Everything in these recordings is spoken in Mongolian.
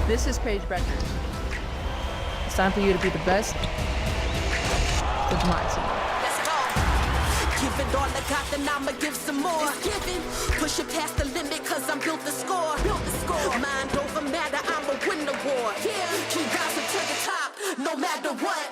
This is Paige Becker. It's time for you to be the best. With Maxima. Let's go. Give it all I got, then I'ma give some more. It's giving. Push it past the limit, cause I'm built to score. Built to score. Mind over matter, I'ma win the war. Yeah. Keep rising to the top, no matter what.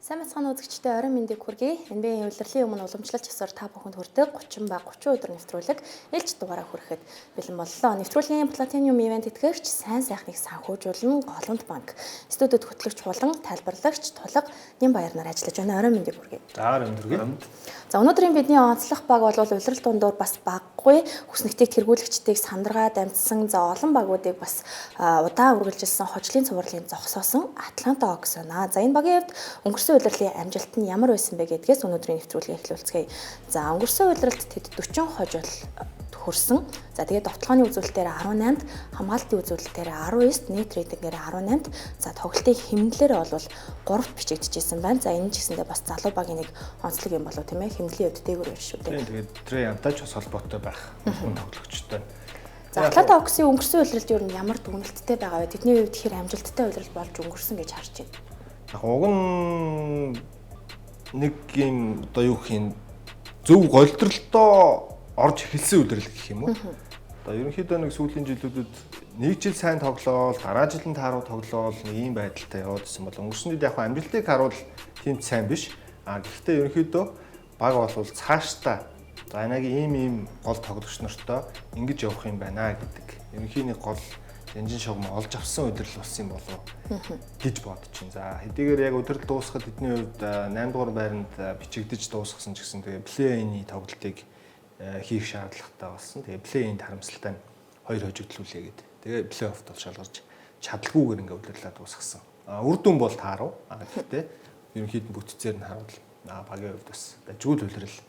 Сайн бацхан үзэгчдээ орой мэндийг хүргэе. NBA улирлын өмнө уламжлалт ёсоор та бүхэнд хүрдэг 30 ба 30 өдөр нэвтрүүлэг ээлж дугаараа хүрэхэд бэлэн боллоо. Нэвтрүүлгийн платинум ивент итгэгч сайн сайхныг санхүүжүүлэн Голомт банк студид хөтлөгч болон тайлбарлагч Тулга Нямбаяр нар ажиллаж байна. Орой мэндийг хүргэе. За орой мэнд хүргэе. За өнөөдрийн бидний онцлог баг бол улирал дундуур бас баггүй хүснэгтийг тэргүүлэгчдийг сандргаа дамжсан за олон багуудыг бас удаан үргэлжилсэн хожлын цувралын зогсоосон Атланта Hawks байна. За энэ багийн хувьд өнгөрсөн улирлын амжилт нь ямар байсан бэ гэдгээс өнөөдрийн нэвтрүүлгийг эхлүүлцгээе. За өнгөрсөн улиралд тэд 40 хожил хөрсөн. За тэгээд довтлооны үзүүлэлтээр 18-д, хамгаалтын үзүүлэлтээр 19-д, нийт рейтингээр 18-д. За тоглолтын хэмнэлээр бол 3-т бичигдчихсэн байна. За энэ ч гэсэндээ бас залуу багийн нэг онцлог юм болов тийм ээ. Хэмнэлийн хувьд дээгүүр байна шүү дээ. Тэгээд Трей Янтач бас холбоотой байх хүн тоглогчтой. За Атланта Hawks-ийн өнгөрсөн улиралд юу ямар дүгнэлттэй байгаа вэ? Тэдний хувьд хэр амжилттай улирал болж өнгөрсөн гэж харж байна. Яг уг нь нэг юм одоо юу гэх юм зөв голдролтоо орж эхэлсэн үлрэл гэх юм уу. Одоо ерөнхийдөө нэг сүүлийн жилүүдэд нэг жил сайн тоглоол, дараа жил нь тааруу тоглоол нэг ийм байдалтай явуулсан бол өнгөрсөн жилд яг амжилтыг харуул тийм сайн биш. Гэхдээ ерөнхийдөө баг бол цаашдаа за энагийн ийм гол тоглогч нартай ингэж явах юм байна гэдэг. Ерөнхийний гол энжин шугам олж авсан өдрөл болсон юм болов гэж бодож байна. За хэдийгээр яг өдрөл дуусахад эдний хувьд 8 дугаар байранд бичигдэж дуусгасан ч гэсэн тэгээ плей-инний тоглолтыг хийх шаардлагатай болсон. Тэгээ плей-инд харамсалтай нь 2 хожигдлүүлээ гэдэг. Тэгээ плей-оффт бол шалгарч чадалгүйгээр ингээ өдөрлөө дуусгасан. Үр дүн бол тааруу. Гэхдээ ерөнхийд нь бүтцээр нь харуул багийн хувьд бас дажгүй үлрэл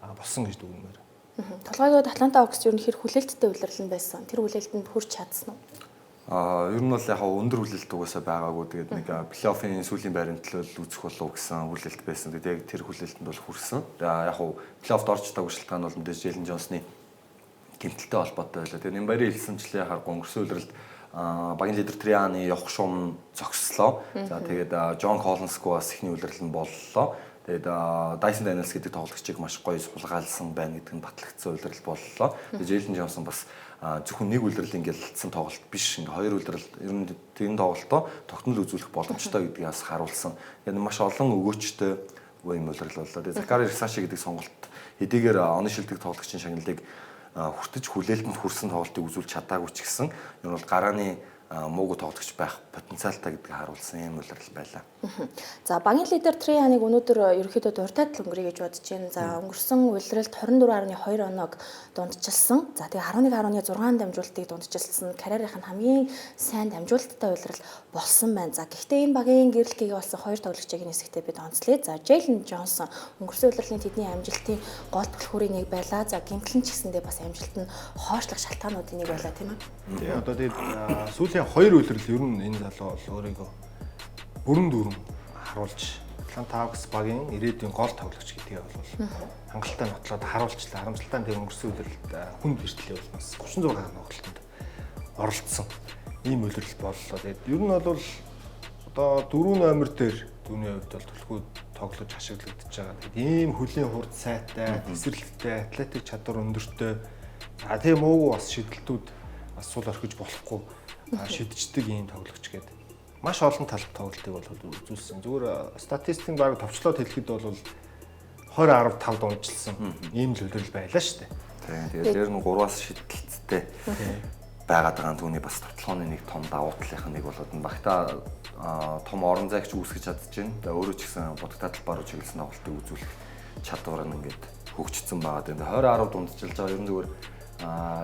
болсон гэж дүгнэмээр. Толгойгоо Атланта Hawks юу нөхөр хүлээлттэй улирал нь байсан. Тэр хүлээлтэнд хүрч чадсан уу? Ер нь бол яг өндөр хүлээлт угаасаа байгаагүй. Тэгээд нэг плей-оффын сүүлийн байранд төлөөл үзэх болов гэсэн хүлээлт байсан. Тэгээд яг тэр хүлээлтэнд бол хүрсэн. Яг плей-оффд орж таагүй шалтгаан бол мэдээж Джейлен Джонсны гэмтэлтэй холбоотой байлаа. Тэгээд Нямбаяр хэлсэнчлээ харахгүй өнгөрсөн улиралд багийн лидер Трианы явах шуум зогслоо. За тэгээд Джон Коллинсгүй бас ихний улирал нь боллоо. Тэгээд Dyson Daniels гэдэг тоглогчийг маш гоё сулгаалсан байна гэдэг нь батлагдсан улирал боллоо. Тэгээд Джейлен Джонсон бас зөвхөн нэг улирал ингээл алдсан тоглолт биш. Ингээ хоёр улирал ер нь тэр тоглолтоо тогтмол үзүүлэх боломжтой гэдгийг бас харуулсан. Тэгээд маш олон өгөөчтэй юм улирал боллоо. Тэгээд Закари Рсаши гэдэг сонголт хэдийгээр оны шилдэг тоглогчийн шагналыг хүртэж хүлээлтэнд хүрсэн тоглолтыг үзүүлж чадаагүй ч гэсэн ер нь бол гарааны муугүй тоглогч байх потенциалтай гэдгийг харуулсан юм улирал байлаа. За багийн лидер Трианыг өнөөдөр ерөөхдөө дуртад л өнгөрье гэж бодож байна. За өнгөрсөн улиралд 24.2 оног дундчилсан. За тэгээ 11.6 дамжуулалтыг дундчилсан. Карьерийнх нь хамгийн сайн дамжуулалттай улирал болсон байна. За гэхдээ энэ багийн гэрэлтгийг болсон хоёр тоглогчийн хэсэгтээ бид онцлие. За Джейлен Джонсон өнгөрсөн улирлын тэдний амжилтын гол түлхүүрийн нэг байлаа. За гэмтлэн ч гэсэндээ бас амжилт нь хоошлох шалтгаануудын нэг байлаа тийм ээ. Тэгээ одоо тэгээд сүүлийн хоёр улирал ер нь энэ залуу бол өөрийгөө бүрэн дүүрэн харуулж Атланта Hawks багийн ирээдүйн гол тоглогч гэдгээ бол хангалттай нотлоод харуулчлаа. Харамсалтай нь тэр өнгөрсөн улиралд хүнд бэртлээ бол бас 36 тоглолтод оролцсон. Ийм улирал боллоо. Тэгээд ер нь бол одоо 4 номер дээр түүний хувьд бол түлхүү тоглож ашиглагдаж байгаа. Тэгээд ийм хөлийн хурд сайтай, тесрэлттэй, атлетик чадвар өндөртэй. За тийм уугүй бас шидэлтүүд бас сул орхиж болохгүй шидчихдэг ийм тоглогч гэдэг. Маш олон талт тоглолтыг бол үзүүлсэн. Зүгээр статистикийн баг товчлоод хэлэхэд бол 20-15 дундчилсан ийм л үлрэл байлаа шүү дээ. Тэгээд дээр нь 3-аас шидэлттэй байгаад байгаа түүний бас тоглооны нэг том давуу талынх нь нэг болоод нь багтаа том орон зайгч үүсгэж чадчихээн. Тэгээд өөрөө ч гэсэн будагтаа талбаар чиглэсэн тоглолтыг үзүүлэх чадвар нь ингээд хөгжсөн байгаа. Тэгээд 20-10 дундчилж байгаа ер нь зүгээр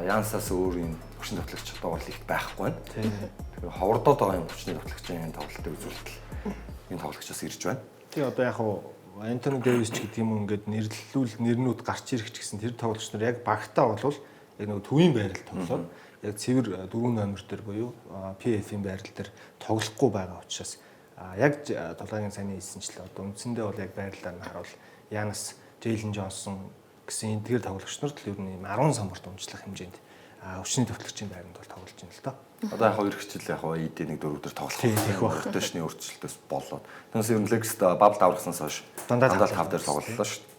Янсаас өөр юм хүчин тоглогч чадвар ихт байхгүй байна. Тэгэхээр ховордоод байгаа юм хүчний тоглогчийн тоглолтыг үзүүлэлт энэ тоглогчоос ирж байна. Тий одоо яг Антони Дэвис ч гэдэг юм ингээд нэрнүүд гарч ирэх ч гэсэн тэр тоглогч нар яг багтаа бол яг нэг төвийн байрал тоглоод яг цэвэр 4 номер дээр буюу PF-ийн байрал дээр тоглохгүй байгаа учраас яг Тулгагийн сайн хэлсэнчлээ одоо үндсэндээ бол яг байрлалаар нь харуул Янас, Джейлен Джонсон гэсэн эдгээр тоглогч нарт л ер нь 10 самбар дунджлах хэмжээнд өвчний төвтлөгчийн байранд бол тоглож байна л доо. Одоо яг хоёр хичээл яг ID1 4 дээр тоглох. Өртөшний өөрчлөлтөөс болоод. Тэрнээс ер нь Lex бабл даврахснаас хойш дандаа 5 дээр тоглолоо шүү.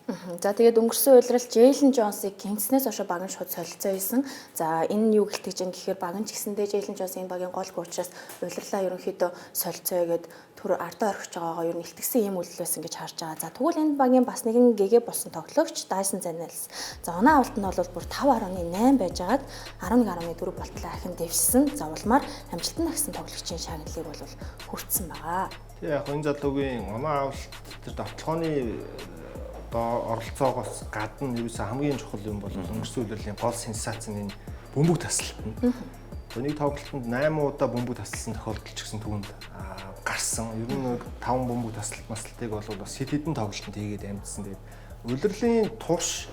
За тэгээд өнгөрсөн удирдал Jalen Jones-ыг Kings-нээс хойш баг нь шууд солилцоо хийсэн. За энэ нь юу гэлтэж юм гэхээр баг нь ч гэсэндээ Jalen Jones энэ багийн голгүй учраас удирдлаа ерөнхийдөө солилцоо хийгээд түр ардаа орхиж байгаагаа ер нь илтгэсэн юм үйлдэл байсан гэж харж байгаа. За тэгвэл энэ багийн бас нэгэн гэгээ болсон тоглогч Dyson Daniels. За оноо авалт нь бол бүр 5.8 байжгаад 11.4 болтлоо ахин дэвшсэн. За улмаар амжилтанд агсан тоглогчийн шагналыг бол хүртсэн байгаа. Тэгээ яг энэ залуугийн оноо авалт тэр давталгооны оролцоогоос гадна юусэн хамгийн чухал юм бол өнгөрсөн удирдлагын гол сенсац нь энэ бөмбөг тасалт. Нэг тоглолтод 8 удаа бөмбөг тасалсан тохиолдол ч гэсэн түүнд гарсан. Ер нь 5 бөмбөг тасалт маслтыг бол бас хэд хэдэн тоглолтод хийгээд амжсан. Тэгээд удирдлагын турш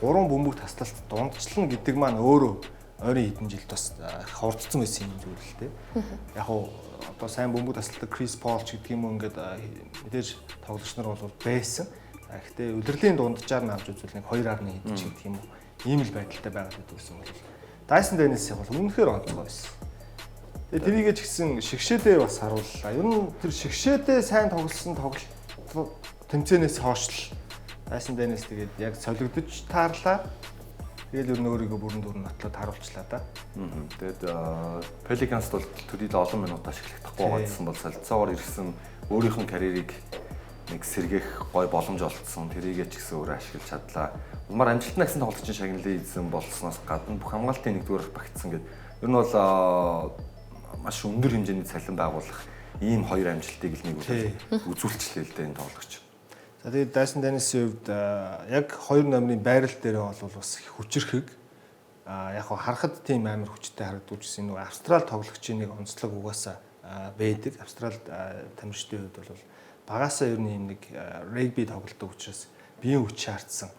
3 бөмбөг тасалт дундчлан гэдэг маань өөрөө ойрын хэдэн жилд бас хурдсан байсан юм зүйл л дээ. Яг уу одоо сайн бөмбөг тасалдаг Крис Пол ч гэдэг юм ингээд мэдээж тоглогч нар бол байсан. Гэхдээ удирдлагын дунджаар нь авч үзвэл нэг 2.1 хэд ч гэдэг юм уу. Ийм л байдалтай байгаад байсан бол Dyson Daniels-ийг бол үнэхээр онцгой байсан. Тэгээ тэрийгээ ч гэсэн шигшээдээ бас харууллаа. Ер нь тэр шигшээдээ сайн тоглосон тоглолт тэмцээнээс хойш л Dyson Daniels тэгээд яг солигдож таарлаа. Тэгээд ер нь өөрийгөө бүрэн дүрэн нотлоод харуулчлаа да. Тэгээд Pelicans бол төдий олон минут ашиглахдаггүй байгаадсан бол солилцоогоор ирсэн өөрийнх нь карьерийг нэг сэргээх гой боломж олцсон. Тэрийгээ ч гэсэн өөрөө ашиглаж чадлаа. Улмаар амжилттай гэсэн тоглогчийн шагналыг эзэн болсноос гадна бүх хамгаалтын нэгдүгээр багтсан гэдэг. Ер нь бол маш өндөр хэмжээний цалин байгуулах ийм хоёр амжилтыг л нэг үзүүлчихлээ л дээ энэ тоглогч. За тэгээд Dyson Daniels-ийн хувьд яг 2 номерын байрал дээр бол бас хүчрхэг яг харахад тийм амар хүчтэй харагддаг гэсэн нэг Австрал тоглогчийн нэг онцлог угаасаа байдаг. Австрал тамирчдын хувьд бол багаасаа ер нь юм нэг регби тоглолтог учраас биеийн хүч шаардсан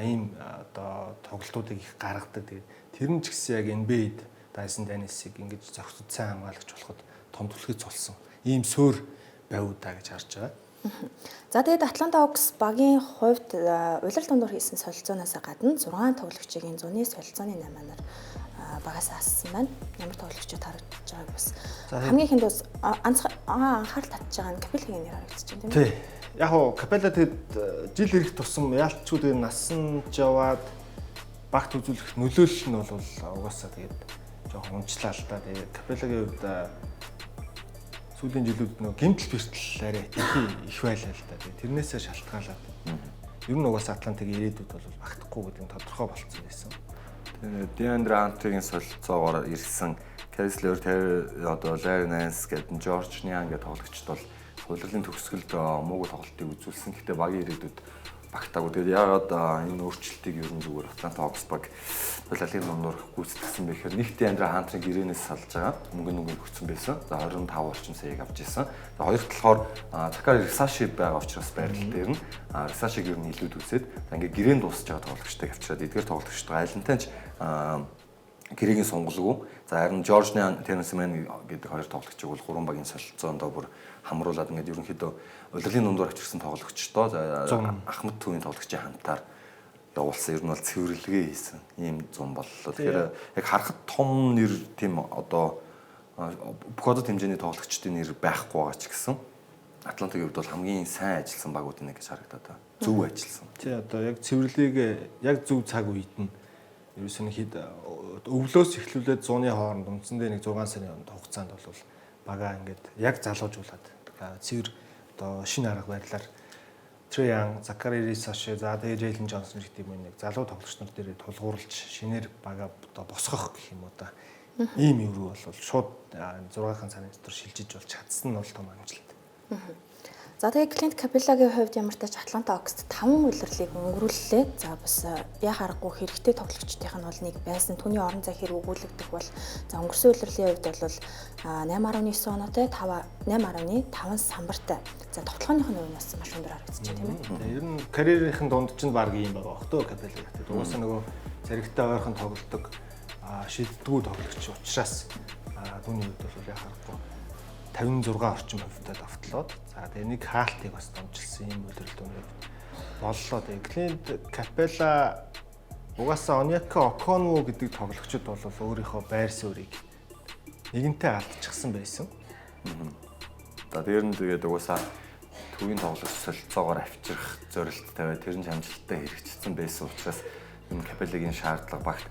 ийм одоо тоглолтуудыг их гаргадаг. Тэгээд тэр нь ч гэсэн яг NBA-д Dyson Daniels-ийг ингэж зохицод сайн хамгаалагч болоход том түлхэж болсон. Ийм сөөр байв удаа гэж харж байгаа. За тэгээд Atlanta Hawks багийн хувьд улирал дундуур хийсэн солилцооноос гадна 6 тоглогчийн зуны солилцооны 8-аар багаас ассан байна. Ямар тоглогчид харагдаж байгааг бас хамгийн ихэнд бас анхаарал татж байгаа нь Capella-гийн нэр харагдаж байна тийм үү? Тий. Яг уу Capella тэгэд жил ирэх тусам яалтчгүй тэгээ насан жаваад багт үзүүлэх нөлөөлөл нь бол угаасаа тэгээд жоохон унчлаа л да. Тэгээд Capella-гийн хувьд сүүлийн жилүүд нөө гэмтэл бэртэл арай их байлаа л да. Тэгээд тэрнээсээ шалтгаалаад ер нь угаасаа Атлантыг ирээдүйд бол багтахгүй гэдэг нь тодорхой болцсон байсан. DeAndre Hunter-ийн солилцоогоор ирсэн Caris LeVert, одоо Larry Nance гэдэг George Niang гэдэг тоглогчд бол удирдлагын төгсгөлд муугүй тоглолтыг үзүүлсэн. Гэхдээ багийн ирээдүйд багтаагүй. Тэгээд яагаад энэ өөрчлөлтийг ер нь зүгээр Atlanta Hawks баг Лалигийн номноор гүйцэтгэсэн бэ гэхээр нэгт DeAndre Hunter-ыг гэрээнээс салж байгаа. Мөнгө өгсөн байсан. За 25 орчим саяыг авч ирсэн. За хоёрт болохоор Zakari Risashi байгаа учраас байрлал дээр нь Risashi-г ер нь илүүд үзээд ингээ гэрээн дуусч байгаа тоглогчтой авчираад эдгээр тоглогчтой айлантай ч гэрээгийн сонголгүй. За харин George Niang, Terrence Mann гэдэг хоёр тоглогчийг бол 3 багийн солилцоонд бүр хамруулад ингээд ерөнхийдөө удирдлагын дундуур авчирсан тоглогчдоо Ахмад Төвийн тоглогчийн хамтаар явуулсан. Ер нь бол цэвэрлэгээ хийсэн. Ийм зам боллоо. Тэгэхээр яг харахад том нэр тийм одоо бүх одоо хэмжээний тоглогчдын нэр байхгүй байгаа ч гэсэн Атлантагийн хувьд бол хамгийн сайн ажилласан багуудын нэг гэж харагдаад байна. Зөв ажилласан. Тий одоо яг цэвэрлэгээ яг зөв цаг үед нь ерөөсөн хэд өвлөөс эхлүүлээд 100-ны хооронд үндсэндээ нэг 6 сарын хугацаанд бол багаа ингээд яг залуужуулаад цэвэр одоо шинэ арга барилаар Trae Young, Zakari Risashi, за тэгээ Jalen Johnson гэдэг юм нэг залуу тоглогч нар дээр тулгуурлаж шинээр багаа одоо босгох гэх юм уу та. Ийм юм рүү бол шууд 6 сарын дотор шилжиж болж чадсан нь бол том амжилт. За тэгээ Clint Capella-гийн хувьд ямар ч тач Atlanta Hawks-т 5 улирлыг өнгөрүүллээ. За бас яа харахгүй хэрэгтэй тоглогчдийнх нь бол нэг байсан. Түүний орон зай хэрэг өгүүлэгдэх бол за өнгөрсөн улирлын хувьд бол 8.9 оноотой 8.5 самбартай. За тоглохооных нь хувьд бас маш өндөр харагдаж байна тийм ээ. Ер нь карьерийнхэн дунд чинь баг ийм байгаа бох тоо Capella гэдэг. Угаасаа нөгөө зэрэгтэй ойрхон тоглодог шийддэггүй тоглогч учраас түүний хувьд бол яа харахгүй 56 орчим хувьтай давтлоод за тэгээ нэг хаалтыг бас донжилсан юм үлрэл дүнээр боллоо. Тэгээ Клинт Капелла угаасаа Оньяка Оконву гэдэг тоглогчид бол өөрийнхөө байр суурийг нэгэнтээ алдчихсан байсан. За дээр нь тэгээд угаасаа төвийн тоглогч солилцоогоор авчрах зорилттой бай тэр нь амжилттай хэрэгжсэн байсан учраас энэ Капеллагийн шаардлага багт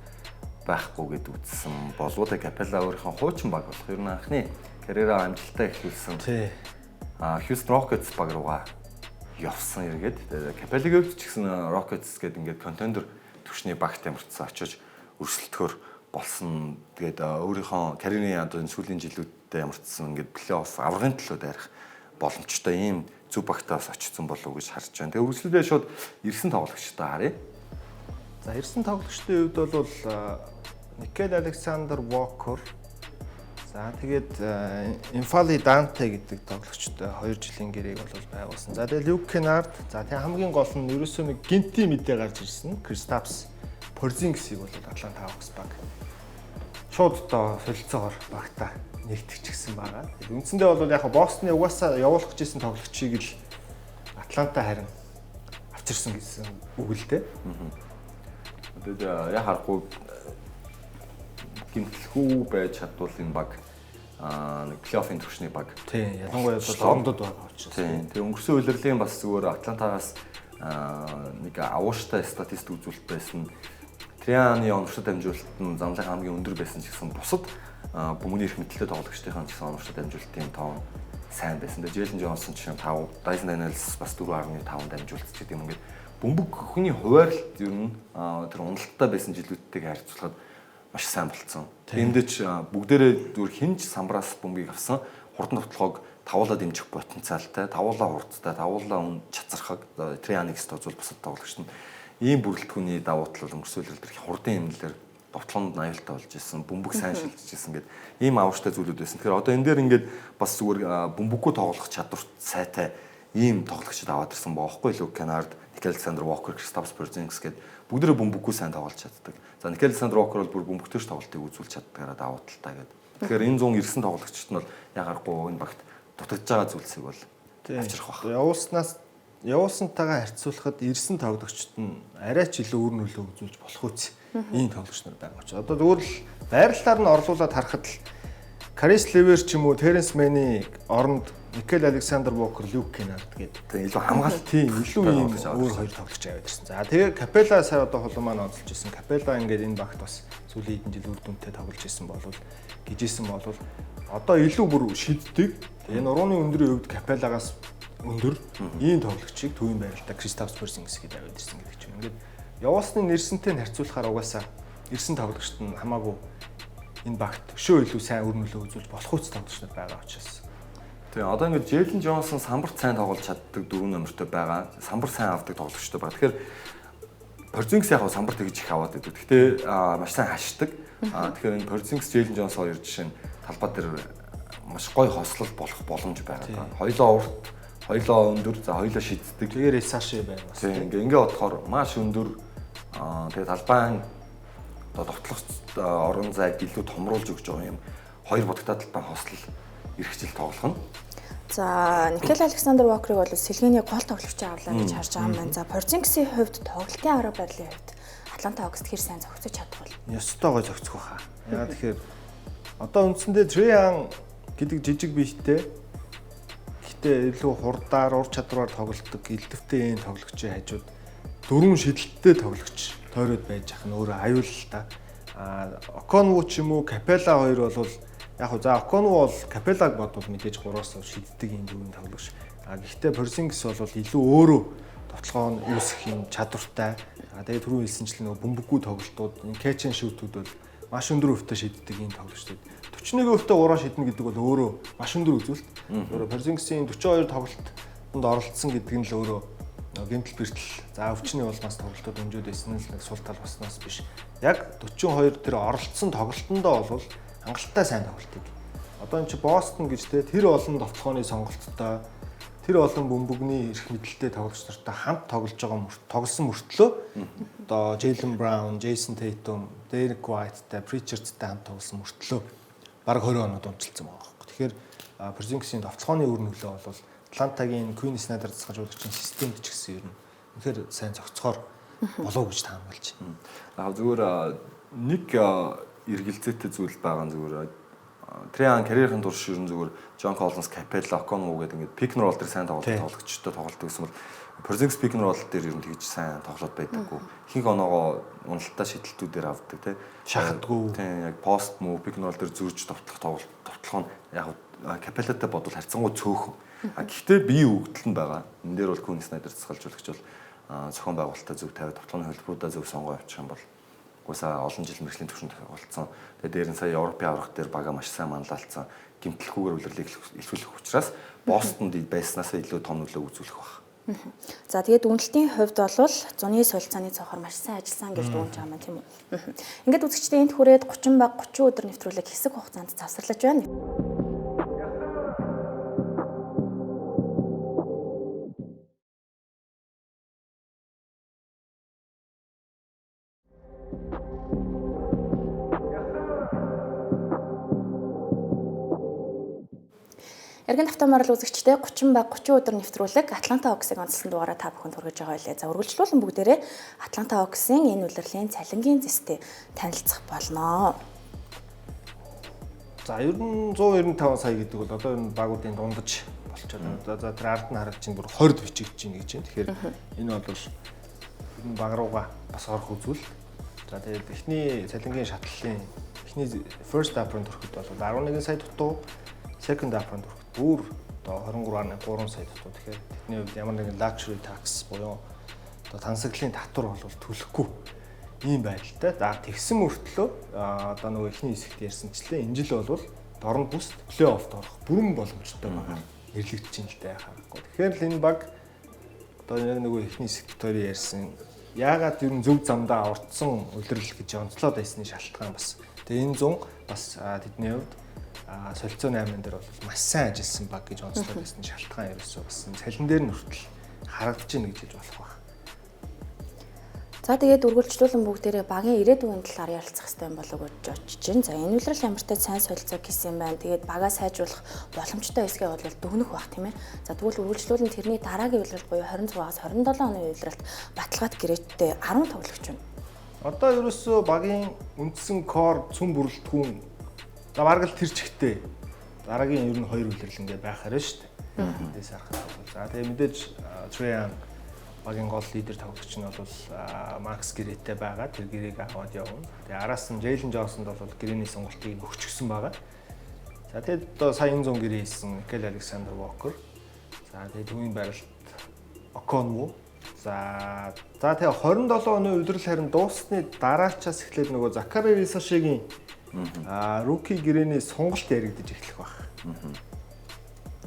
байхгүй гэд үзсэн болов уу. Капелла өөрийнхөө хуучин баг болох ер нь анхны карьераа амжилттай эхлүүлсэн. Тий. Houston Rockets баг руугаа явсан эргээд Капеллагийн хувьд ч гэсэн Rockets гэдэг ингээд контендер түвшний багт ямарчсан очиж өрсөлдөхөөр болсон. Тэгээд өөрийнхөө карьерийн одоо сүүлийн жилүүдэд ямарчсан ингээд плей-офф аврагын төлөө дайрах боломжтой ийм зөв багтаас очсон болов уу гэж харж байна. Тэгээд үргэлжлүүлээ шууд ирсэн тоглогчтой харъя. За ирсэн тоглогчдын хувьд бол Никел Александр Walker, за тэгээд Инфали Данте гэдэг тоглогчтой 2 жилийн гэрээг бол байгуулсан. За тэгээд Люк Кенард, за тэгээд хамгийн гол нь ерөөсөө нэг гинти мэдээ гарч ирсэн. Кристапс Порзингсийг бол Атланта Хawks баг шууд одоо солилцоогоор багтаа нэгтгэчихсэн байгаа. Тэгээд үндсэндээ бол яг Бостны угаасаа явуулах гэжсэн тоглогчийг л Атланта харин авчирсан гэсэн үг л дээ. Тэгээд яа харахгүй гимтлэхүү байж чадвал энэ баг нэг плей-оффын түвшний баг. Тийм, ялангуяа бол ондод байгаа учраас. Тийм. Тэгээ өнгөрсөн үеэрлийн бас зүгээр Атлантагаас нэг авууштай статистик үзүүлэлт байсан. Трианы оновчтой дамжуулалт нь замлаг хамгийн өндөр байсан ч гэсэн бусад бөмбөгийн эрх мэдэлтэй тоглогчдын ч гэсэн оновчтой дамжуулалтын тоон сайн байсан. Тэгээ Джейлен Джонсон жишээ нь 5, Dyson Daniels бас 4.5 дамжуулалт гэдэг юм. Ингээд бөмбөг хүний хуваарлт ер нь тэр уналттай байсан жилүүдтэйг харьцуулахад маш сайн болцсон. Тиймдээ ч бүгдээрээ зүгээр хинж самбраас бөмбөгийг авсан хурдан тоглохог тавуулаа дэмжих потенциалтай, тавуулаа хурдтай, тавуулаа өн чацархаг Трианикс тооцвол бусад тоглогчд нь ийм бүрэлдэхүүний давуу тал өнгөрсөн үеэр хурдан эмнэлээр довтлоонд аюултай болж исэн, бөмбөг сайн шилжиж исэн гэдэг ийм авууштай зүйлүүд байсан. Тэгэхээр одоо энэ дээр ингээд бас зүгээр бөмбөггүй тоглох чадварт сайтай ийм тоглогчид аваад ирсэн баахгүй Люк Кенард, Никел Александр Walker, Кристапс Порзингс гэдэг бүгдээрээ бөмбөггүй сайн тоглож чаддаг. За Никел Александр Walker бол бүр бөмбөгтэйч тоглолтыг үзүүлж чаддгаараа давуу талтай гэдэг. Тэгэхээр энэ 190 тоглогчид нь бол ягарахгүй энэ багт дутагдж байгаа зүйлсийг бол авчрах байх. Явуулсантайгаа харьцуулахад ирсэн тоглогчид нь арай ч илүү өөр нөлөө үзүүлж болох үс ийм тоглогч нар байгаа ч. Одоо зүгээр л байрлалаар нь орлуулад харахад л Карис Левер ч юм уу Теренс Мэний оронд Никел Александр Walker, Люк Кенард гэдэг илүү хамгаалтын илүү ийм өөр хоёр тоглогч аваад ирсэн. За тэгээ Капелла сая одоо холон маань онцолж ирсэн. Капелла ингээд энэ багт бас сүүлийн хэдэн жил үр дүнтэй тоглож ирсэн болвол одоо илүү бүр шиддэг. Тэгээ нурууны өндрийн хувьд Капеллагаас өндөр ийм тоглогчийг төвийн байралтай Кристапс Порзингс гэдэг аваад ирсэн гэдэг чинь. Ингээд явуулсны нэрсэнтэй харьцуулахаар угаасаа ирсэн тоглогчд нь хамаагүй энэ багт өшөө илүү сайн өр нөлөө үзүүлж болох үс тоглогч нар байгаа учраас. Тэгээ одоо ингээд Джейлен Джонсон самбарт сайн тоглож чаддаг 4 номертой байгаа. Самбар сайн авдаг тоглогчтой байгаа. Тэгэхээр Порзингс яг самбарт тэгж их аваад байдаг. Гэхдээ маш сайн хашдаг. Тэгэхээр энэ Порзингс, Джейлен Джонсон хоёр жишээ нь талбай дээр маш гоё хослол болох боломж байгаа. Хоёлоо урт, хоёлоо өндөр, за хоёлоо шиддэг. Тэгээд Саши байна бас. Тийм ингээд бодохоор маш өндөр. Тэгээд талбайн одоо довтлох орон зайг илүү томруулж өгч байгаа юм. Хоёр бодогтой талбайн хослол эрхжил тоглох нь. За Никел Александр Walker-ыг бол сэлгээний гол тоглогчтой авлаа гэж харж байгаа юм байна. За Порзингсийн хувьд тоглолтын арга барилын хувьд Атланта Хawks хэр сайн зохицож чадах вэ? Ёстойгоо зохицох байхаа. Яагаад тэгэхээр одоо үндсэндээ Триан гэдэг жижиг биетэй гэхдээ илүү хурдаар ур чадвараар тоглодог элдвтэй энэ тоглогчийн хажууд дөрвөн шидэлттэй тоглогч тойроод байж ах нь өөрөө аюул та. Оконву ч юм уу Капелла хоёр бол яг хөө за Оконву бол Капеллаг бодвол мэдээж 3-аас шиддэг юм дөрвөн тоглогч. Гэхдээ Порзингс бол илүү өөрөө тоглоом үүсэх юм чадвартай. Тэгээд түрүү хэлсэнчлэн нөгөө бөмбөггүй тоглолтууд, catch and shoot-ууд бол маш өндөр өвтө шиддэг юм тоглогчдод. 41% ураа шиднэ гэдэг бол өөрөө маш өндөр үзүүлэлт. Өөрөө Порзингсийн 42 тоглолтод оролцсон гэдэг нь л өөрөө гэмтэл бэртэл за өвчний улмаас тоглолтод өнжөөд байсан л нэг сул тал баснаас биш. Яг 42 тэр оролцсон тоглолтондоо бол хангалттай сайн тоглолтыг. Одоо энэ чи Бостон гэж тэр олон довтлооны сонголттой тэр олон бөмбөгний эрх мэдэлтэй тоглогч нартай хамт тоглож байгаа тоглосон мөртлөө одоо Jaylen Brown, Jason Tatum, Derek White-тай, Pritchard-тай хамт тоглосон мөртлөө бараг 20 оноод унчилсан байгаа байхгүй. Тэгэхээр Порзингсийн довтлооны өр нөлөө бол Атлантагийн Quinn Snyder засгаж өгч системд ч гэсэн ер нь үнэхээр сайн зохицохоор болов гэж таамаглаж байна. Зүгээр нэг эргэлзээтэй зүйл байгаа нь зүгээр Триан карьерийн турш ер нь зүгээр John Collins, Capella, Okonkwo гэдэг ингээд pick and roll дээр сайн тоглогчтой тоглолт гэсэн бол Porzingis pick and roll дээр ер нь тэгж сайн тоглоод байдаггүй. Ихэнх оноогоо уналтаа шидэлтүүдээр авдаг тий. Шахадгүй. Тийм яг post move pick and roll дээр зөрж тоглох нь яг Capella-тай бодвол харьцангуй цөөхөн. Гэхдээ бие өгдөл нь байгаа. Энэ дээр бол Quinn Snyder засгалжуулагч бол зохион байгуулалтаа зөв тавиад тоглооны хөлбөрүүдээ зөв сонгоо явуучих юм бол уусаа олон жил мэргэжлийн түвшинд болцсон. Тэгээ дээр нь сая Европын аврах дээр бага маш сайн манлайлцсан. Гэмтэлхүүгээр үлрэлийг илрүүлэх учраас Бостонд байснаас илүү том нөлөө үзүүлэх баг. За тэгээд үнэлтийн хувьд бол зуны солилцооны цонхоор маш сайн ажилласан гэж дүгнэж байгаа юм тийм үү. Ингээд үзэгчдээ энд хүрээд 30 баг 30 өдөр нэвтрүүлэг хэсэг хугацаанд завсарлаж байна. Эргэн автоморол үзэгчдээ 30 баг 30 өдөр нэвтрүүлэг Атланта Hawks-ыг онцлсан дугаараа та бүхэнд хүргэж байгаа байлээ. За үргэлжлүүлэн бүгдээрээ Атланта Hawks-ын энэ улирлын цалингийн зэстэй танилцах болно. За ер нь 195 сая гэдэг бол одоо энэ багуудын дундаж болчиход байна. За тэр ард нь харагч чинь бүр 20-д бичигдэж байна гэж байна. Тэгэхээр энэ бол ер нь баг руугаа бас орох үзүүл. За тэгээд эхний цалингийн шатлалын эхний first apron төрөхөд бол 11 сая дутуу, second apron төрөхөд бүр одоо 23.3 сая дутуу. Тэгэхээр тэдний хувьд ямар нэгэн luxury tax буюу одоо тансаглалын татвар бол төлөхгүй ийм байдалтай. За тэгсэн мөртлөө одоо нөгөө эхний хэсэгт ярьсанчлаа энэ жил бол дорн бүст плей-оффт орох бүрэн боломжтой байгаа. Нэрлэгдэж ин л дээ харахгүй. Тэгэхээр л энэ баг одоо яг нөгөө эхний хэсэгт тойрон ярьсан яагаад ер нь зөв замдаа орцсон улирал гэж онцлоод байсны шалтгаан бас. Тэгээ энэ 100 бас тэдний хувьд солилцооны айман дээр бол маш сайн ажилласан баг гэж онцлоод байсан шалтгаан ерөөсөө бас цалин дээр нь хүртэл харагдаж байна гэж хэлж болох байна. За тэгээд үргэлжлүүлэн бүгдээрээ багийн ирээдүйн талаар ярилцах хэрэгтэй юм болов уу гэж очиж байна. За энэ улирал ямартай сайн солилцоо гэсэн юм байна. Тэгээд багаа сайжруулах боломжтой эсгээ бол дүгнэх бах тийм ээ. За тэгвэл үргэлжлүүлэн тэрний дараагийн улирал буюу 26-аас 27 оны улиралд Баталгаат гэрээтэй 10 тоглогч байна. Одоо ерөөсөө багийн үндсэн кор цүн бүрэлдэхүүн за бараг л тэр чигтээ дараагийн ер нь 2 улирал ингээ байхаар нь шүү дээ. Тэндээс харахад бол за тэгээ мэдээж Триан багийн гол лидер тоглогч нь бол Макс Гэрээтэй байгаа. Тэр гэрээг аваад явна. Тэгээ араас нь Джейлен Джонсонд бол гэрээний сонголтыг өгчихсөн байгаа. За тэгээд одоо сая 100 гэрээ хийсэн Никэл Александр Вокер. За тэгээд түүний байралд Оконкво. За тэгээ 27 оны улирал харин дуусны дараачаас эхлээд нөгөө Закари Рисашигийн руки гэрээний сонголт яригдаж эхлэх баг.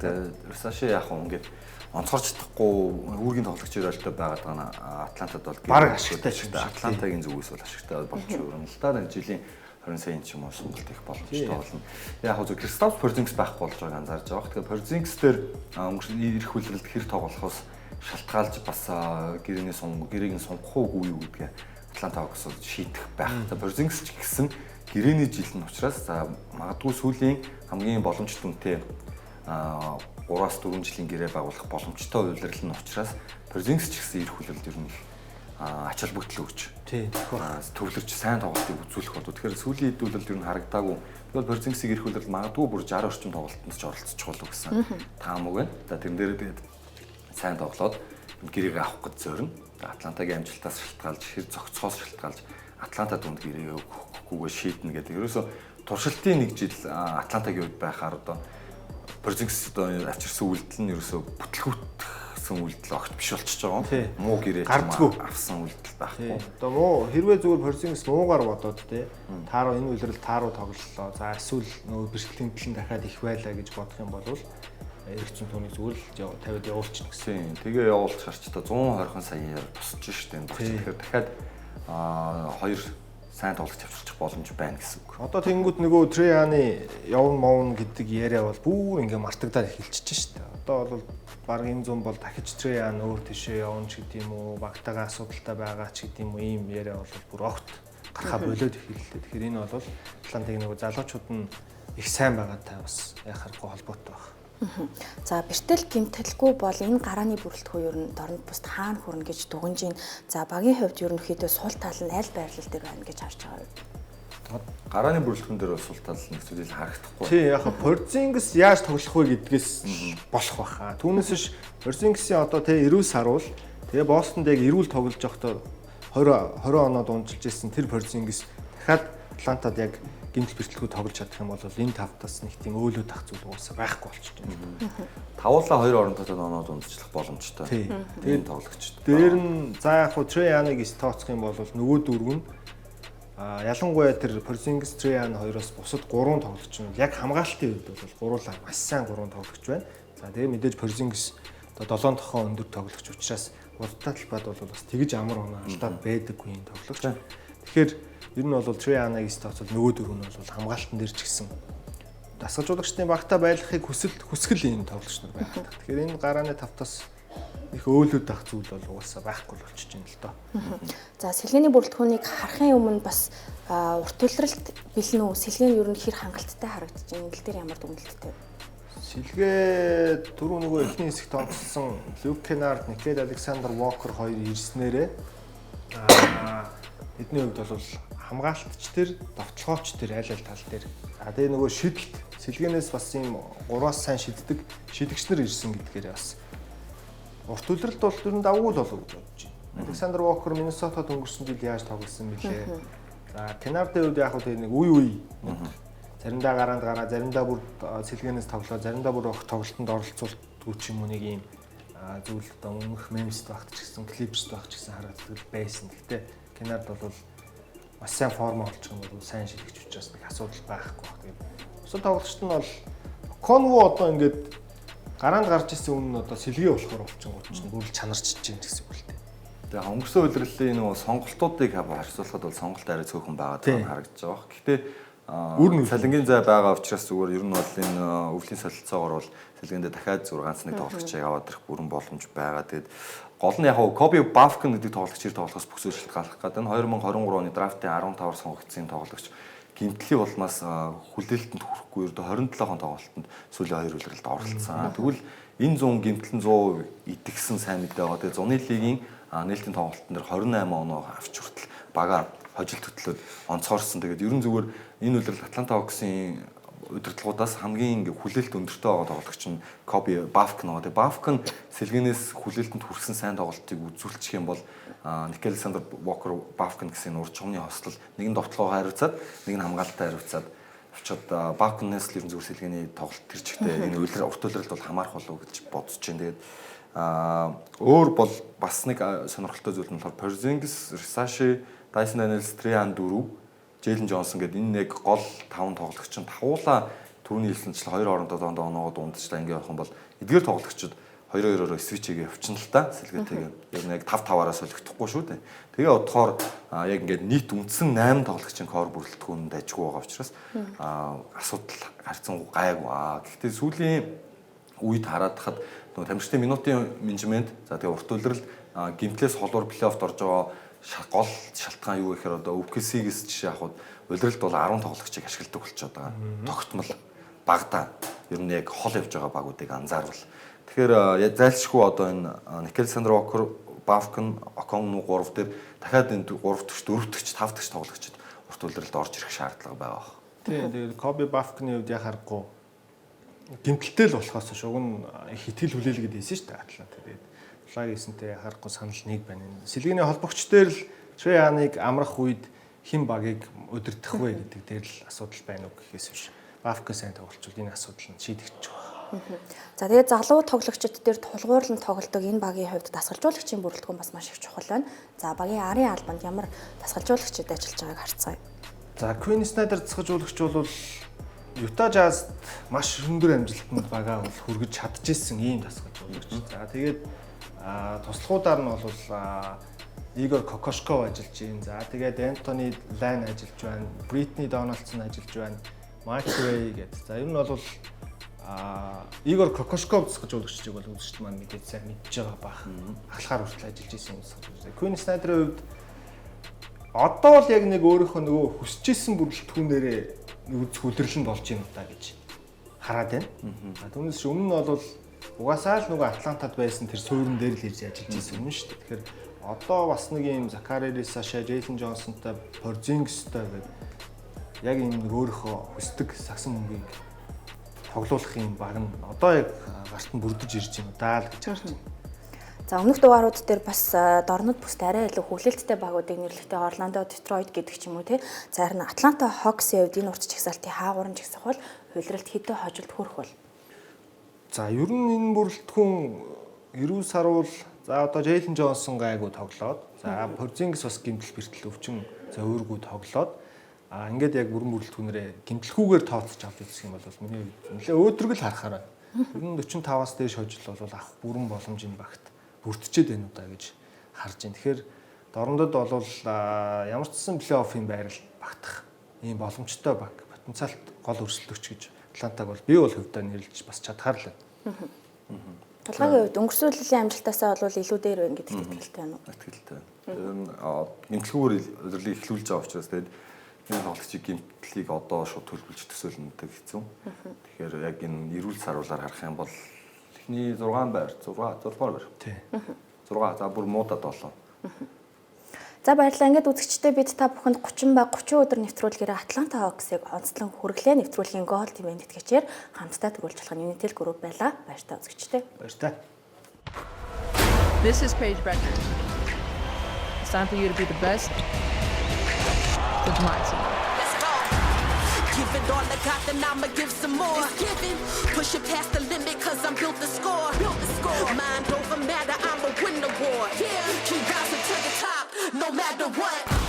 Тэгээ Рисаши яг ингээд онцгорч чадахгүй үүргийн тоглогч өрөөлтөй байгаад байгаа нь Атлантад бол баг ашигтай шүү дээ. Атлантагийн зүгээс бол ашигтай болж өрнө л да. Нэг жилийн 20 сая ч юм уу сонголт их боломжтой болно. Яг хөө Кристоф Порзингс байхгүй болж байгааг анзаарж байгаа. Тэгэхээр Порзингс дээр ирэх үйлрэлд хэр тоглохоос шалтгаалж бас гэрээг нь сонгох уугүй юу гэдгээ Атланта Hawks шийдэх байх. За Порзингс ч гэсэн гэрээний жил нь учраас за магадгүй сүүлийн хамгийн боломж дүнтэй 3-4 жилийн гэрээ байгуулах боломжтой улирал нь учраас Порзингс ч гэсэн ирэх үйлрэлд ер нь ач холбогдол өгч төвлөрч сайн тоглолтыг үзүүлэх болов. Тэгэхээр сүүлийн хэд үйлрэлд ер нь харагдаагүй. Тэгвэл Порзингсийг ирэх үйлрэлд магадгүй бүр 60 орчим тоглолтод ч оролцох болов гэсэн таамаг байна. За тэрэн дээр тэгээд сайн тоглоод гэрээг авах гэж зорино. Атлантагийн амжилтаас шалтгаалж, хэр зохицохоос шалтгаалж Атланта дунд гэрээг өгөхгүйгээ шийднэ гэдэг. Ерөөсө туршилтын нэг жил Атлантагийн үед байхаар одоо Порзингс одоо авчирсан үйлдэл нь ерөөсө бүтлгүүтсэн үйлдэл огт биш болчихж байгаа юм. Муу гэрээ авсан үйлдэл байхгүй. Одоо муу хэрвээ зүгээр Порзингс муугаар бодоод те тааруу энэ үйлрэл тааруу тоглолоо. За эсвэл нөгөө бэрхтлийн төлөнд дахиад их байлаа гэж бодох юм бол эргэцэн түүнийг зүгээр л тавиад явуулчихна гэсэн. Тэгээ явуулчих харч та 120 саяар босч штэ энэ багч. Тэгэхээр дахиад 2 сайн тоглож авчирчих боломж байна гэсэн үг. Одоо тэнгууд нөгөө Трианы явна мовн гэдэг яриа бол бүр ингээ мартагдаад эхэлчихэж штэ. Одоо бол баг энэ 100 бол дахиж Триан өөр тийшээ явна ч гэдэм үү, багтагаа асуудалтай байгаа ч гэдэм үү ийм яриа бол бүр огт гарахаа болоод эхэллээ. Тэгэхээр энэ бол Атлантагийн нөгөө залуучууд нь их сайн байгаатай бас яхахгүй холбоотой байна. За бэртэл гэмтэлгүй бол энэ гарааны бүрэлдэхүүн ер нь дорнод бусд хаана хүрнэ гэж дүгнж байна. За багийн хувьд ерөнхийдөө сул тал нь аль байрлал дээр байна гэж харж байгаа юм. Гарааны бүрэлдэхүүн дээр бол сул тал нэг зүйлийг харагдахгүй. Тий, яг Порзингс яаж тоглох вэ гэдгээс болох баха. Түүнээс биш Порзингсийн одоо тий эрүүл саруул тэгээ Бостонд яг эрүүл тоглож байхдаа 20 оноод унжилж ирсэн тэр Порзингс дахиад Атлантад яг гэмтэл бэртэлгүй тоглож чадах юм бол энэ тавтаас нэг тийм өөлөө тах зүйл уусаа байхгүй болчих юм. Тавуулаа хоёр оронтой оноод унцчлах боломжтой. Тэгээд тоглогчд. Дээр нь за яг хуу Треяныг тооцох юм бол нөгөө дөрөв нь ялангуяа тэр Порзингс Треян хоёроос бусад 3 тоглогч нь яг хамгаалтын үед бол гуруулаа маш сайн 3 тоглогч байна. За тэгээ мэдээж Порзингс одоо 7 тохоо өндөр тоглогч учраас урдтай талбайд бол бас тэгж амар оноо алдаад байдаггүй юм тоглогч. Тэгэхээр ер нь бол Треяныг тооцвол нөгөө дөрөв нь бол хамгаалтан дээр ч гэсэн дасгалжуулагчдын багтаа байлгахыг хүсгэл ийм тоглогч нар байдаг. Тэгэхээр энэ гарааны тавтаас их өөлөд ах зүйл бол угаасаа байхгүй болчихж байна л доо. За сэлгээний бүрэлдэхүүнийг харахын өмнө бас урт улиралд бэлэн үү? Сэлгээ нь ер нь хэр хангалттай харагдаж байна? Энэ дээр ямар дүгнэлттэй вэ? Сэлгээ түрүү нөгөө эхний хэсэгт онцлсон Люк Кеннард, Никел Александр Вокер хоёр ирснээрээ эдний хувьд бол хамгаалагч төр, довтлогооч төр аль аль тал дээр. Тэгээ нөгөө шидэлт сэлгээнээс бас ийм 3-аас сайн шиддэг шидэгч нар ирсэн гэдгээр бас урт улиралд бол ер нь давгүй л болов гэж бодож байна. Александр Вокер Миннесотад өнгөрсөн жил яаж тоглосон бэлээ. За Кеннардын хувьд яг хөө тэгээ нэг үе заримдаа гараа, заримдаа бүр сэлгээнээс тоглоо, заримдаа бүр тоглолтод оролцуулдаг ч юм уу нэг ийм зүйл одоо өмнөх мемст багт ч гэсэн клипст багт ч гэсэн харагддаг байсан. Гэхдээ Кеннард бол маш сайн форм олж байгаа юм бол сайн шилэгч учраас нэг асуудал байхгүй баг. Тэгээд бусад тоглогчд нь бол Конво одоо ингээд гараанд гарч ирсэн өмнө одоо сэлгээ болохоор болчихгоо чинь бүр л чанарчж чинь гэсэн үг л дээ. Тэгээ өнгөрсөн удирлын нөгөө сонголтуудыг харьцуулахад бол сонголт арай цөөхөн байгаа гэж харагдаж байгаа. Гэхдээ салингийн зай байгаа учраас зүгээр ер нь бол энэ өвлийн солилцоогоор бол салгиндээ дахиад 6 тоглогчийг аваад ирэх бүрэн боломж байгаа. Тэгээд гол нь яг Коби Бафкин гэдэг тоглогчийг тоглохоос бүсэлт галах гэдэг нь 2023 оны драфтын 15-аар сонгогдсон тоглогч гэмтлийн улмаас хүлээлтэнд хүрэхгүй ердөө 27 хон тоглолтод сүүлийн 2 үлрэлд оролцсон. Тэгвэл энэ 100 гэмтэл нь 100 идэгсэн сайн мэдээ байгаа. Тэгээ зуны лигийн нээлтийн тоглолтын дээр 28 оноо авч хүртэл багаар хожил төтлөөд онцгорсон. Тэгээд ерөн зүгээр энэ үлрэл Атланта Хоксын удирдлагуудаас хамгийн хүлээлт өндөртэй байгаа тоглогч нь Коби Бафкин байгаа. Тэгээд Бафкин сэлгээнээс хүлээлтэнд хүрсэн сайн тоглолтыг үзүүлчих юм бол Никел Александр Вокер Бафкин гэсэн урд чугны хослол нэг нь довтлогоо хариуцаад нэг нь хамгаалалтаа хариуцаад авчаад Бафкинээс л ерөн зүгээр сэлгээний тоглолт тэр чигтээ энэ урт улиралд бол хамаарах болов гэж бодож байна. Тэгээд өөр бол бас нэг сонирхолтой зүйл нь болохоор Порзингс, Рисаши, Дайсон Даниэлс, Треян 4, Джейлен Джонсон гэдэг энэ нэг гол 5 тоглогч нь тавуулаа түрүүний хэлсэнчлэн 2 хоорондоо оноогод унтчлаа ингэ явах юм бол эдгээр тоглогчид 2-2-оор свич хийгээ явчихна л та сэлгээтэйгээ яг нэг 5-5-аараас солигдохгүй шүү дээ. Тэгээ одохоор яг ингээд нийт үндсэн 8 тоглогчийн кор бүрэлдэхүүнд ажгүй байгаа учраас асуудал гарцсан гайгүй. Гэхдээ сүүлийн үед хараад хахад нөгөө тамирчдын минутын менежмент за тэгээ урт улирал гимтлээс холуур плей-оффд орж байгаа гол шалтгаан юу гэхээр одоо өвксигээс жишээ авахд улиралд бол 10 тоглогчийг ашигладаг болчиход байгаа. Тогтмол багада ер нь яг хол явж байгаа багуудыг анзаарвал тэгэхээр зайлшгүй одоо энэ Никел Александр Вокер, Бафкин, Окон 3 дээр дахиад энэ 3 дэгч, 4 дэгч, 5 дэгч тоглогчид урт улиралд орж ирэх шаардлага байгаа. Тийм тэгээд Коби Бафкины хувьд яхахгүй гэмтэлтэй л болохоос шуг нь хитгэл хүлээлгээд хэлсэн шүү дээ Атланта. Тэгээд Флагисэнтэй яхахгүй санал нэг байна. Сэлгээний холбогч дээр л Треяныг амрах үед хэн багийг удирдах вэ гэдэг дээр л асуудал байна уу гэхээс биш. Бафкин сайн тоглолцвол энэ асуудал нь шийдэгдэж байгаа. За тэгээд залуу тоглогчид дээр тулгуурлан тоглодог энэ багийн хувьд дасгалжуулагчийн бүрэлдэхүүн бас маш их чухал байна. За багийн арын албанд ямар дасгалжуулагчид ажиллаж байгааг харцгаая. За Quinn Snyder дасгалжуулагч бол Utah Jazz маш өндөр амжилтанд багаа бол хүргэж чадчихсан ийм дасгалжуулагч. За тэгээд туслахуудаар нь бол Игор Кокошков ажиллаж байна. За тэгээд Антони Лайн ажиллаж байна. Бритни Дональдсон ажиллаж байна. Майк Рэй гэдэг. За ер нь бол Игор Кокошков дасгалжуулагчийг бол үзэгчд маань мэдээд сайн мэдж байгаа бах. Ахлахаар хүртэл ажиллаж исэн юм дасгалжуулагч. Quinn Snyder-ийн хувьд одоо л яг нэг өөрийнхөө нөгөө хүсэж исэн бүрэлдэхүүнээрээ үзэх үлрэл нь болж байна удаа гэж хараад байна. Түүнээс ч өмнө нь бол угаасаа л нөгөө Атлантад байсан тэр суурин дээр л ирж ажиллаж байсан юм шүү дээ. Тэгэхээр одоо бас нэг юм Закари Саша, Джейлен Джонсонтой, Порзингстой гэдэг яг энэ нэг өөрийнхөө хүсдэг сагсан мөнгийг тоглуулах юм баг нь одоо яг гарт нь бүрдэж ирж байна даа л гэж харж байна. За өмнөх дугаарууд дээр бас дорнод бүст арай илүү хүлээлттэй багуудыг нэрлэхдээ Орландо, Детройт гэдэг ч юм уу тий. За харин Атланта Хоксын хувьд энэ урт чагсаалтын хаагуурын жагсах бол хувилралт хэдэн хожолд хүрэх бол. За ер нь энэ бүрэлдэхүүн 90 сар бол за одоо Джейлен Джонсон гайгүй тоглоод за Порзингс бас гэмтэл бэртэл өвчин зөөргүү тоглоод ингээд яг бүрэн бүрэлдэхүүнээрээ гэмтэлхүүгээр тооцож авч үзэх юм бол миний хувьд нэлээ өөдрөг л харахаараа ер нь 45-аас дээш хожил бол авах бүрэн боломж энэ багт бүрдчихэд байна уу да гэж харж байна. Тэгэхээр дорндод бол ямар ч гэсэн плей-оффын байрал багтах ийм боломжтой баг потенциалт гол өрсөлдөгч гэж Атлантаг бол би бол хувьдаа нэрлэж бас чадхаар л байна. Толгойн хувьд өнгөрсөлийн амжилтаасаа бол илүү дээр байна гэдэгт итгэлтэй байна уу? Итгэлтэй. Гэмтэлгүүр удирлыг эхлүүлж байгаа учраас тэгээд энэ тоглогчийн гэмтлийг одоо шууд төлөвлөж төсөөлнөдөг хэцүү. Тэгэхээр яг энэ эрүүл саруулаар харах юм бол эхний 6 байр 6 байр. Тий. 6 за бүр муудад 7. За баярлалаа. Ингээд үзэгчдээ бид та бүхэнд 30 ба 30 өдөр нэвтрүүлгээр Атланта Хоксыг онцлон хүргэлээ нэвтрүүлгийн гол тэмээн тэтгэгчээр хамтдаа төрүүлж болох Unitel Group байлаа. Баяртай үзэгчдээ. Баяртай. This is Paige Becker. It's time for you to be the best. With mindset. Let's go. Give it all I got, then I'ma give some more. It's giving. Push it past the limit, cause I'm built to score. Mind over matter, I'm a win the war. Yeah, keep rising to the top, no matter what.